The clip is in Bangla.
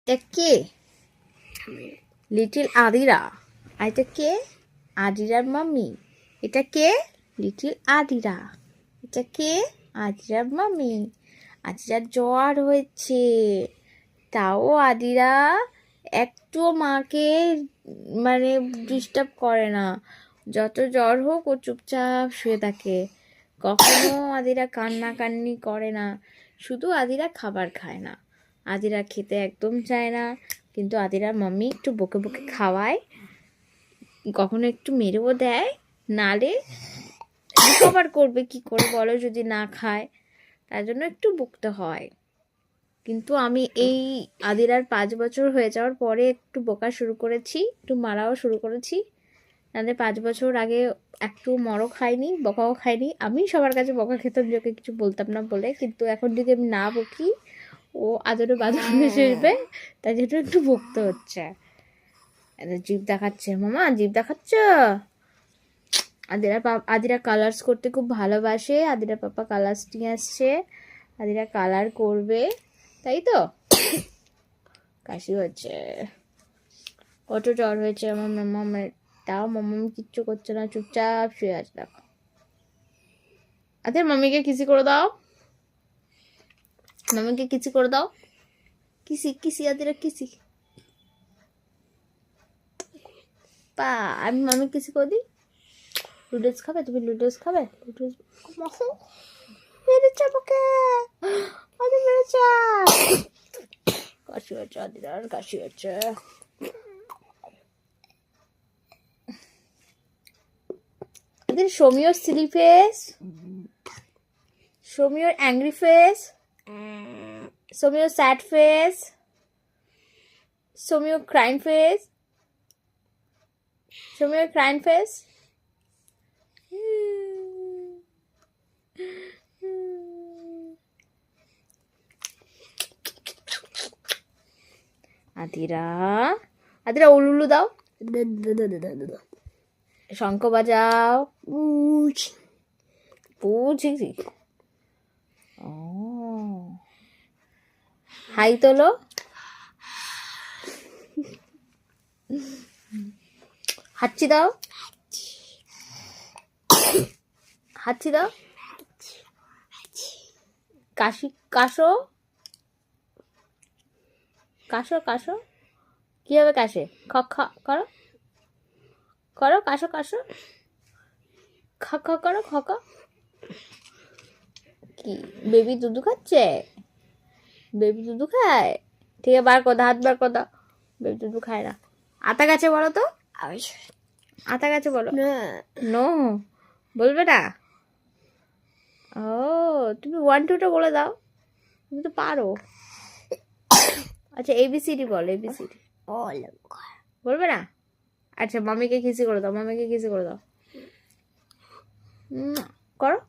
এটা কে? লিটিল আদিরা। আর এটা কে? আদিরার মাম্মি। এটা কে? লিটিল আদিরা। এটা কে? আদিরার মাম্মি। আদিরার জ্বর হয়েছে, তাও আদিরা একটু মাকে মানে ডিস্টার্ব করে না। যত জ্বর হোক ও চুপচাপ শুয়ে থাকে, কখনো আদিরা কান্নাকান্নি করে না। শুধু আদিরা খাবার খায় না, আদিরা খেতে একদম চায় না, কিন্তু আদিরার মাম্মি একটু বকে বকে খাওয়ায়, কখনো একটু মেরেও দেয়। নালে রিকভার করবে কি করে বলো যদি না খায়, তার জন্য একটু বকতে হয়। কিন্তু আমি এই আদিরার 5 বছর হয়ে যাওয়ার পরে একটু বকা শুরু করেছি, একটু মারাও শুরু করেছি। নাহলে 5 বছর আগে একটু মরও খাইনি, বকাও খাইনি। আমি সবার কাছে বকা খেতাম, যোকে কিছু বলতাম না বলে, কিন্তু এখন যদি আমি না বকি ও আদরে বাদরে সেরবে, তাই জন্য একটু বকতে হচ্ছে। জিভ দেখাচ্ছে, মামা জিভ দেখাচ্ছ। আদিরা কালার্স করতে খুব ভালোবাসে, আদিরা পাপা কালার্স নিয়ে আসছে, আদিরা কালার করবে, তাই তো? কাশি হচ্ছে, কত জ্বর হয়েছে আমার মামামের, তাও মামাম কিচ্ছু করছে না, চুপচাপ শুয়ে আছে। দেখো আদের মামিকে কিসি করে দাও, মামিকে কিসি করে দাও, কিসি কিসি আদিরা কিসি পা। আমি মামি কিসি করে দিই। লুডোস খাবে তুমি? লুডোস খাবে? লুডোস মেরেছে আমাকে, আদি মেরেছে। কাশি হচ্ছে আদিরার, কাশি হচ্ছে। আদির show me your silly face, show me your angry face, show me your sad face, show me your crying face, show me your crying face. আদিরা, আদিরা উলুলু দাও, শঙ্খ বাজাও, বুঝি। ও হাই তোলো, হাঁচি দাও, হাঁচি দাও, কাশি কাশো, কাশো কাশো, কিভাবে কাশে? খ খ করো, করো কাশো কাশো, খ খ করো, খ খ। কি বেবি দুধু খাচ্ছে? বেবি দুধু খায়? ঠিক আছে, বার করো, হাত বার করো দাও। বেবি দুধু খায় না। আতা গাছে বলো তো, আতা গাছে বলো। নো বলবে না? ও তুমি 1 2টা বলে দাও, তুমি তো পারো। আচ্ছা এবিসিডি বলো, এবিসিডি বলবে না? আচ্ছা মামিকে কিসি করে দাও, মামিকে কিসি করে দাও, করো।